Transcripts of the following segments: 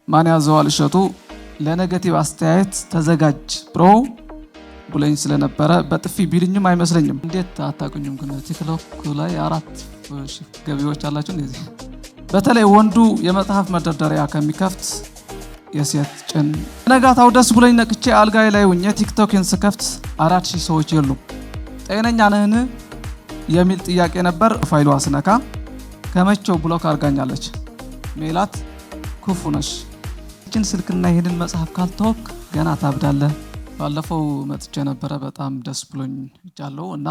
ማን ያዘዋል እሸቱ ለኔጌቲቭ አስተያየት ተዘጋጅ ብሮ ብለኝ ስለነበረ በጥፊ ቢልኝም አይመስለኝም። እንዴት አታቁኝም? ግን ቲክቶክ ላይ 4 ገቢዎች አላችሁ እንደዚህ። በተለይ ወንዱ የመጽሐፍ መደርደሪያ ከሚከፍት የሴት ጭን። ነጋታው ደስ ብለኝ ነቅቼ አልጋይ ላይ ሆኜ ቲክቶክን ስከፍት 4000 ሰዎች የሉም። ጤነኛ ነህን የሚል ጥያቄ ነበር። ፋይሉ አስነካ ከመቼው ብሎክ አርጋኛለች። ሜላት ክፉ ነሽ። እችን ስልክና ይሄንን መጽሐፍ ካልተወክ ገና ታብዳለህ። ባለፈው መጥቼ ነበረ በጣም ደስ ብሎኝ እጃለሁ እና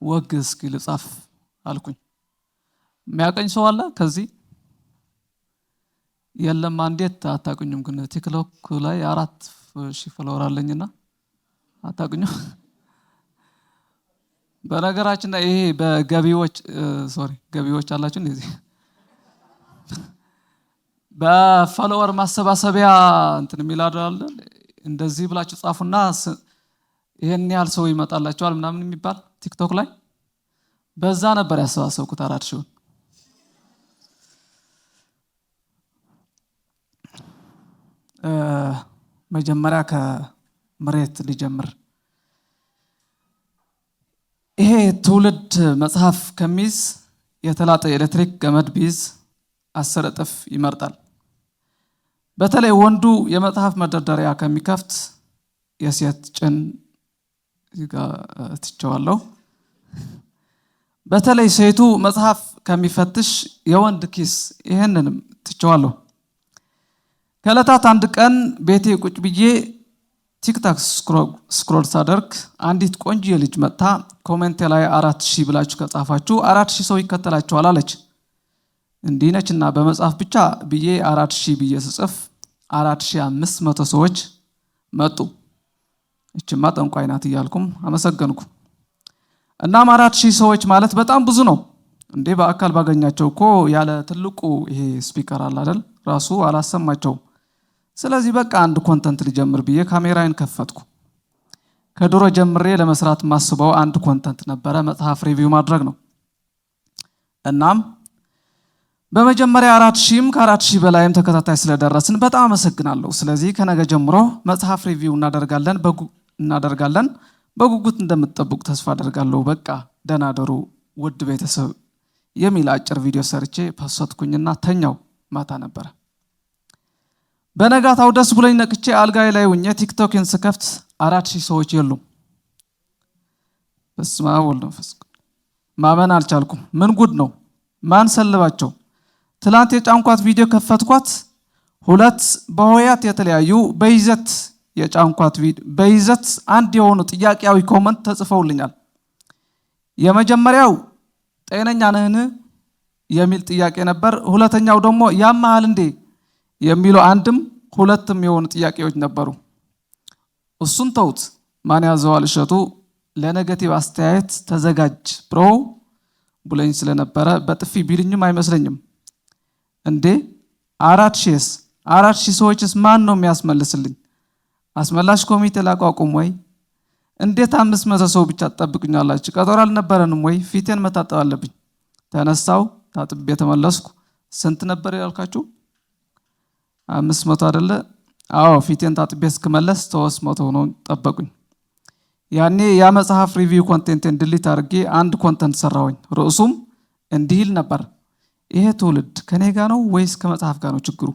ወግ እስኪ ልጻፍ አልኩኝ። የሚያቀኝ ሰው አለ ከዚህ? የለም። እንዴት አታቁኝም? ግን ቲክቶክ ላይ 4000 ፎሎወር አለኝና አታቁኝም? በነገራችን ላይ ይሄ በገቢዎች ገቢዎች አላችሁ እንደዚህ በፎሎወር ማሰባሰቢያ እንትን የሚላል እንደዚህ ብላችሁ ጻፉና ይሄን ያህል ሰው ይመጣላችኋል ምናምን የሚባል ቲክቶክ ላይ በዛ ነበር ያሰባሰብኩት 4000። መጀመሪያ ከመሬት ሊጀምር። ይሄ ትውልድ መጽሐፍ ከሚይዝ የተላጠ ኤሌክትሪክ ገመድ ቢይዝ 10 እጥፍ ይመርጣል። በተለይ ወንዱ የመጽሐፍ መደርደሪያ ከሚከፍት የሴት ጭን ትቸዋለሁ። በተለይ ሴቱ መጽሐፍ ከሚፈትሽ የወንድ ኪስ ይሄንንም ትቸዋለሁ። ከዕለታት አንድ ቀን ቤቴ ቁጭ ብዬ ቲክቶክ ስክሮል ሳደርግ አንዲት ቆንጆ ልጅ መጣ። ኮሜንት ላይ 4000 ብላችሁ ከጻፋችሁ 4000 ሰው ይከተላችኋል አለች። እንዲህ ነችና በመጽሐፍ ብቻ ብዬ 4000 ብዬ ስጽፍ 4500 ሰዎች መጡ። እችማ ጠንቋይ ናት እያልኩም አመሰገንኩ። እናም 4000 ሰዎች ማለት በጣም ብዙ ነው እንዴ! በአካል ባገኛቸው እኮ ያለ ትልቁ ይሄ ስፒከር አለ አይደል ራሱ አላሰማቸው። ስለዚህ በቃ አንድ ኮንተንት ሊጀምር ብዬ ካሜራዬን ከፈትኩ። ከድሮ ጀምሬ ለመስራት ማስበው አንድ ኮንተንት ነበረ፣ መጽሐፍ ሪቪው ማድረግ ነው። እናም በመጀመሪያ 4000ም ከ4000 በላይም ተከታታይ ስለደረስን በጣም አመሰግናለሁ። ስለዚህ ከነገ ጀምሮ መጽሐፍ ሪቪው እናደርጋለን። በጉጉት እንደምትጠብቁ ተስፋ አደርጋለሁ። በቃ ደህና ደሩ ውድ ቤተሰብ የሚል አጭር ቪዲዮ ሰርቼ ፖስትኩኝና ተኛው። ማታ ነበረ። በነጋታው ደስ ብሎኝ ነቅቼ አልጋይ ላይ ሆኜ ቲክቶክን ስከፍት 4000 ሰዎች የሉም። በስመ አብ ወወልድ ወመንፈስ ቅዱስ። ማመን አልቻልኩም። ምን ጉድ ነው? ማን ሰልባቸው? ትላንት የጫንኳት ቪዲዮ ከፈትኳት 2 በሆያት የተለያዩ በይዘት የጫንኳት ቪዲዮ በይዘት አንድ የሆኑ ጥያቄያዊ ኮመንት ተጽፈውልኛል። የመጀመሪያው ጤነኛ ነህን የሚል ጥያቄ ነበር። ሁለተኛው ደግሞ ያማሃል እንዴ የሚሉ አንድም ሁለትም የሆኑ ጥያቄዎች ነበሩ። እሱን ተውት። ማን ያዘዋል እሸቱ ለኔጌቲቭ አስተያየት ተዘጋጅ ብሮ ብለኝ ስለነበረ በጥፊ ቢልኝም አይመስለኝም። እንዴ 4000 ሰዎችስ ማን ነው የሚያስመልስልኝ? አስመላሽ ኮሚቴ ላቋቁም ወይ? እንዴት 500 ሰው ብቻ ተጠብቁኛላችሁ? ቀጠሮ አልነበረንም ወይ? ፊቴን መታጠብ አለብኝ። ተነሳው ታጥቤ ተመለስኩ። ስንት ነበር ያልካችሁ? 500 አይደለ? አዎ ፊቴን ታጥቤ እስክመለስ 300 ነው ጠበቁኝ። ያኔ ያ መጽሐፍ ሪቪው ኮንቴንትን ዲሊት አድርጌ አንድ ኮንተንት ሰራሁኝ። ርዕሱም እንዲህ ይል ነበር፣ ይሄ ትውልድ ከኔ ጋር ነው ወይስ ከመጽሐፍ ጋር ነው ችግሩ?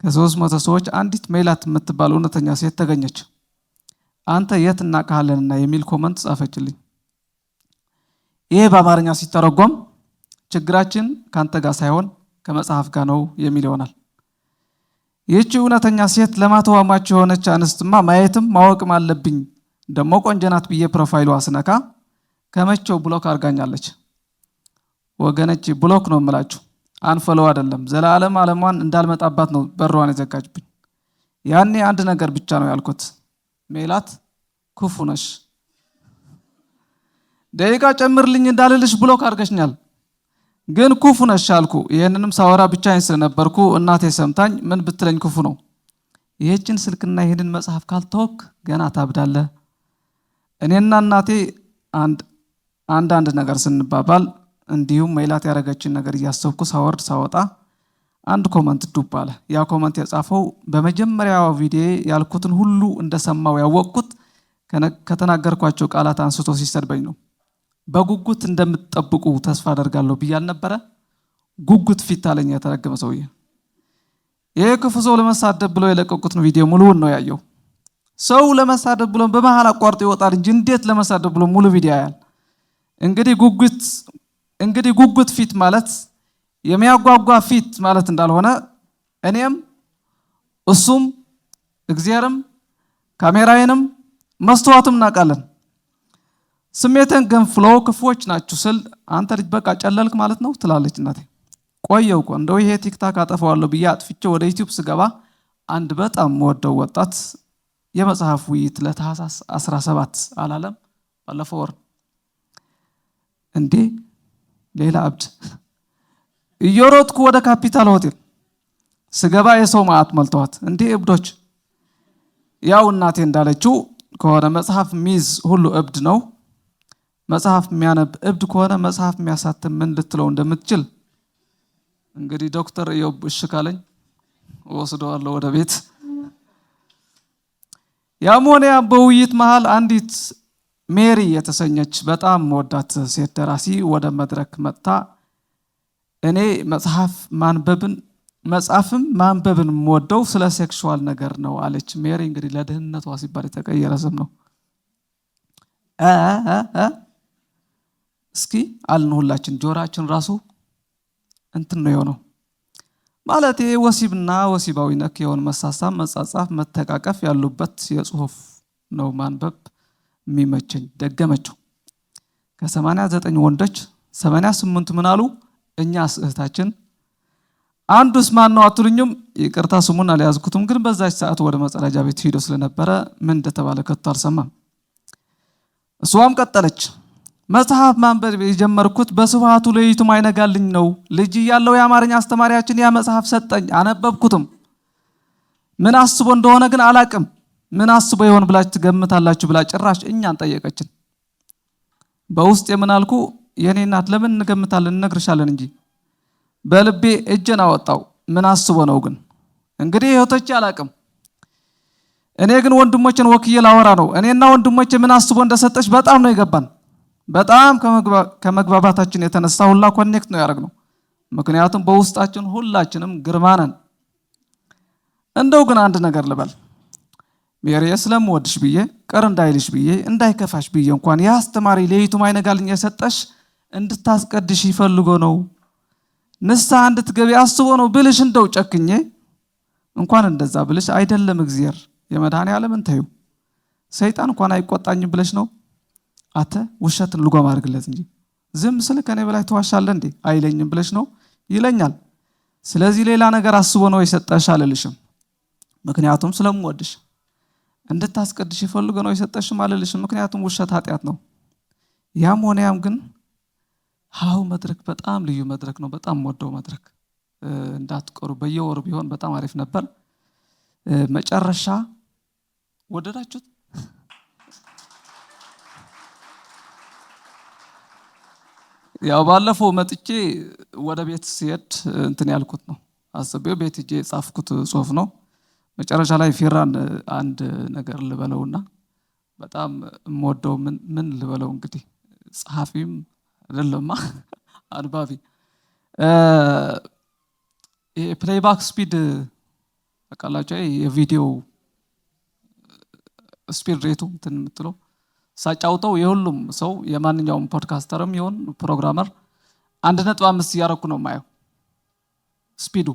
ከ300 ሰዎች አንዲት ሜላት የምትባል እውነተኛ ሴት ተገኘች። አንተ የት እናውቃለንና የሚል ኮመንት ጻፈችልኝ። ይሄ በአማርኛ ሲተረጎም ችግራችን ካንተ ጋር ሳይሆን ከመጽሐፍ ጋር ነው የሚል ይሆናል። ይህች እውነተኛ ሴት ለማተዋማች የሆነች አንስትማ ማየትም ማወቅም አለብኝ። ደሞ ቆንጀናት ብዬ ፕሮፋይሉ አስነካ ከመቼው ብሎክ አርጋኛለች። ወገነች ብሎክ ነው የምላችሁ፣ አንፈለው አይደለም። ዘላለም ዓለሟን እንዳልመጣባት ነው በሯን የዘጋጅብኝ። ያኔ አንድ ነገር ብቻ ነው ያልኩት፣ ሜላት ክፉ ነሽ። ደቂቃ ጨምርልኝ እንዳልልሽ ብሎክ አርገሽኛል፣ ግን ክፉ ነሽ አልኩ። ይሄንንም ሳወራ ብቻዬን ስለነበርኩ እናቴ ሰምታኝ ምን ብትለኝ ክፉ ነው፣ ይሄችን ስልክና ይሄንን መጽሐፍ ካልተወክ ገና ታብዳለህ። እኔና እናቴ አንድ ነገር ስንባባል እንዲሁም ሜላት ያረጋችን ነገር እያሰብኩ ሳወርድ ሳወጣ አንድ ኮመንት ዱብ አለ። ያ ኮመንት የጻፈው በመጀመሪያው ቪዲዮ ያልኩትን ሁሉ እንደሰማው ያወቅኩት ከተናገርኳቸው ቃላት አንስቶ ሲሰድበኝ ነው። በጉጉት እንደምትጠብቁ ተስፋ አደርጋለሁ ብያል ነበረ። ጉጉት ፊት አለኝ የተረገመ ሰውዬ። ይሄ ክፉ ሰው ለመሳደብ ብሎ የለቀቁትን ቪዲዮ ሙሉውን ነው ያየው። ሰው ለመሳደብ ብሎ በመሃል አቋርጦ ይወጣል እንጂ እንዴት ለመሳደብ ብሎ ሙሉ ቪዲዮ ያያል? እንግዲህ ጉጉት ፊት ማለት የሚያጓጓ ፊት ማለት እንዳልሆነ እኔም እሱም እግዚአብሔርም ካሜራዬንም መስተዋትም እናውቃለን። ስሜትን ገንፍሎ ክፉዎች ናችሁ ስል አንተ ልጅ በቃ ጨለልክ ማለት ነው ትላለች እናቴ። ቆየው እኮ እንደው ይሄ ቲክታክ አጠፋዋለሁ ብዬ አጥፍቼ ወደ ዩቲዩብ ስገባ አንድ በጣም ወደው ወጣት የመጽሐፍ ውይይት ለታህሳስ 17 አላለም ባለፈው ወር እንዴ ሌላ አብድ እየሮጥኩ ወደ ካፒታል ሆቴል ስገባ የሰው ማዕት መልተዋት እንዴ እብዶች። ያው እናቴ እንዳለችው ከሆነ መጽሐፍ ሚዝ ሁሉ እብድ ነው። መጽሐፍ የሚያነብ እብድ ከሆነ መጽሐፍ የሚያሳትም ምን ልትለው እንደምትችል እንግዲህ ዶክተር ኢዮብ እሺ ካለኝ ወስደዋለሁ ወደ ቤት። ያም ሆነ ያ በውይይት መሃል አንዲት ሜሪ የተሰኘች በጣም መወዳት ሴት ደራሲ ወደ መድረክ መጥታ እኔ መጽሐፍም ማንበብን የምወደው ስለ ሴክሹዋል ነገር ነው አለች። ሜሪ እንግዲህ ለድህነቷ ሲባል የተቀየረ ስም ነው። እስኪ አልን ሁላችን ጆሮአችን ራሱ እንትን ነው የሆነው ማለት ይሄ ወሲብና ወሲባዊ ነክ የሆነ መሳሳብ፣ መጻጻፍ፣ መተቃቀፍ ያሉበት የጽሁፍ ነው ማንበብ የሚመቸኝ። ደገመችው። ከ89 ወንዶች 88 ምን አሉ? እኛስ እህታችን። አንዱስ ማን ነው አትሉኝም? ይቅርታ ስሙን አልያዝኩትም፣ ግን በዛች ሰዓት ወደ መጸዳጃ ቤት ሄዶ ስለነበረ ምን እንደተባለ ከቶ አልሰማም። እሷም ቀጠለች። መጽሐፍ ማንበብ የጀመርኩት በስብሐቱ ለይቱም አይነጋልኝ ነው። ልጅ እያለሁ የአማርኛ አስተማሪያችን ያ መጽሐፍ ሰጠኝ፣ አነበብኩትም። ምን አስቦ እንደሆነ ግን አላቅም። ምን አስቦ ይሆን ብላችሁ ትገምታላችሁ ብላ ጭራሽ እኛን ጠየቀችን። በውስጥ የምናልኩ የኔ እናት ለምን እንገምታለን እንነግርሻለን እንጂ በልቤ እጄን አወጣው። ምን አስቦ ነው ግን? እንግዲህ እህቶቼ አላቅም። እኔ ግን ወንድሞችን ወክዬ ላወራ ነው። እኔና ወንድሞቼ ምን አስቦ እንደሰጠች በጣም ነው የገባን። በጣም ከመግባባታችን የተነሳ ሁላ ኮኔክት ነው ያደረግነው። ምክንያቱም በውስጣችን ሁላችንም ግርማ ነን። እንደው ግን አንድ ነገር ልበል። ሜሪ ስለምወድሽ ብዬ ቅር እንዳይልሽ ብዬ እንዳይከፋሽ ብዬ እንኳን ያስተማሪ ለይቱም አይነጋልኝ የሰጠሽ እንድታስቀድሽ ይፈልጎ ነው፣ ንስሐ እንድትገቢ አስቦ ነው ብልሽ እንደው ጨክኜ እንኳን እንደዛ ብልሽ አይደለም እግዚአብሔር የመድኃኔዓለምን ተዩ ሰይጣን እንኳን አይቆጣኝም ብለሽ ነው አተ ውሸትን ልጓም አድርግለት እንጂ ዝም ስል ከኔ በላይ ተዋሻለ እንዴ አይለኝም ብለሽ ነው ይለኛል። ስለዚህ ሌላ ነገር አስቦ ነው የሰጠሽ አልልሽም። ምክንያቱም ስለምወድሽ እንድታስቀድሽ ይፈልጎ ነው የሰጠሽም አልልሽም። ምክንያቱም ውሸት ኃጢአት ነው። ያም ሆነ ያም ግን ሃው መድረክ በጣም ልዩ መድረክ ነው። በጣም ወደው መድረክ እንዳትቀሩ በየወሩ ቢሆን በጣም አሪፍ ነበር። መጨረሻ ወደዳችሁት? ያው ባለፈው መጥቼ ወደ ቤት ሲሄድ እንትን ያልኩት ነው አስቤው ቤት ሄጄ ጻፍኩት ጽሁፍ ነው። መጨረሻ ላይ ፊራን አንድ ነገር ልበለውና በጣም የምወደው ምን ልበለው እንግዲህ ጸሐፊም አይደለማ አንባቢ ፕሌይባክ ስፒድ አቃላችሁ የቪዲዮ ስፒድ ሬቱ እንትን የምትለው ሳጫውተው የሁሉም ሰው የማንኛውም ፖድካስተርም ይሁን ፕሮግራመር 1.5 እያረኩ ነው ማየው ስፒዱ።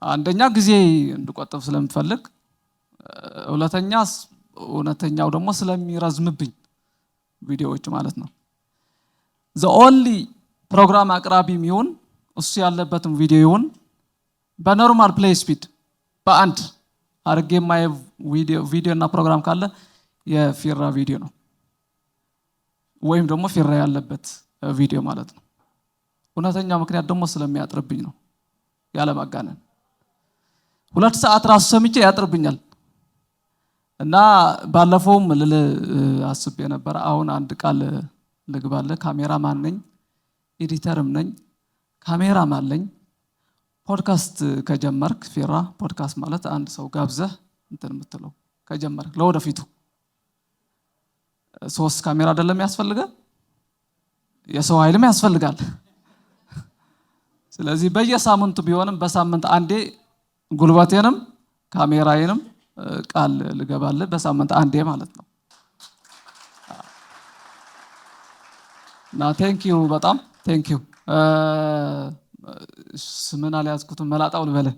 አንደኛ ጊዜ እንድቆጥብ ስለምፈልግ፣ ሁለተኛው ደግሞ ስለሚረዝምብኝ ቪዲዮዎች ማለት ነው። the only ፕሮግራም አቅራቢም ይሁን እሱ ያለበትም ቪዲዮ ይሁን በኖርማል ፕሌይ ስፒድ በአንድ አርጌ ማየው ቪዲዮ እና ፕሮግራም ካለ የፊራ ቪዲዮ ነው ወይም ደግሞ ፊራ ያለበት ቪዲዮ ማለት ነው። እውነተኛው ምክንያት ደግሞ ስለሚያጥርብኝ ነው ያለ ማጋነን። 2 ሰዓት ራሱ ሰምቼ ያጥርብኛል እና ባለፈውም አስቤ ነበር። አሁን አንድ ቃል ልግባለ። ካሜራማን ነኝ፣ ኤዲተርም ነኝ፣ ካሜራማን ነኝ፣ ፖድካስት ከጀመርክ ፊራ ፖድካስት ማለት አንድ ሰው ጋብዘህ እንትን የምትለው ከጀመርክ ለወደፊቱ 3 ካሜራ አይደለም ያስፈልጋል፣ የሰው ኃይልም ያስፈልጋል። ስለዚህ በየሳምንቱ ቢሆንም በሳምንት አንዴ ጉልበቴንም ካሜራዬንም ቃል ልገባልህ በሳምንት አንዴ ማለት ነው። እና ቴንኪዩ በጣም ቴንኪዩ። ስምን አልያዝኩትም መላጣው ልበልህ።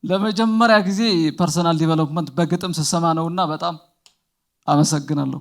ለመጀመሪያ ጊዜ ፐርሰናል ዲቨሎፕመንት በግጥም ስሰማ ነውና በጣም አመሰግናለሁ።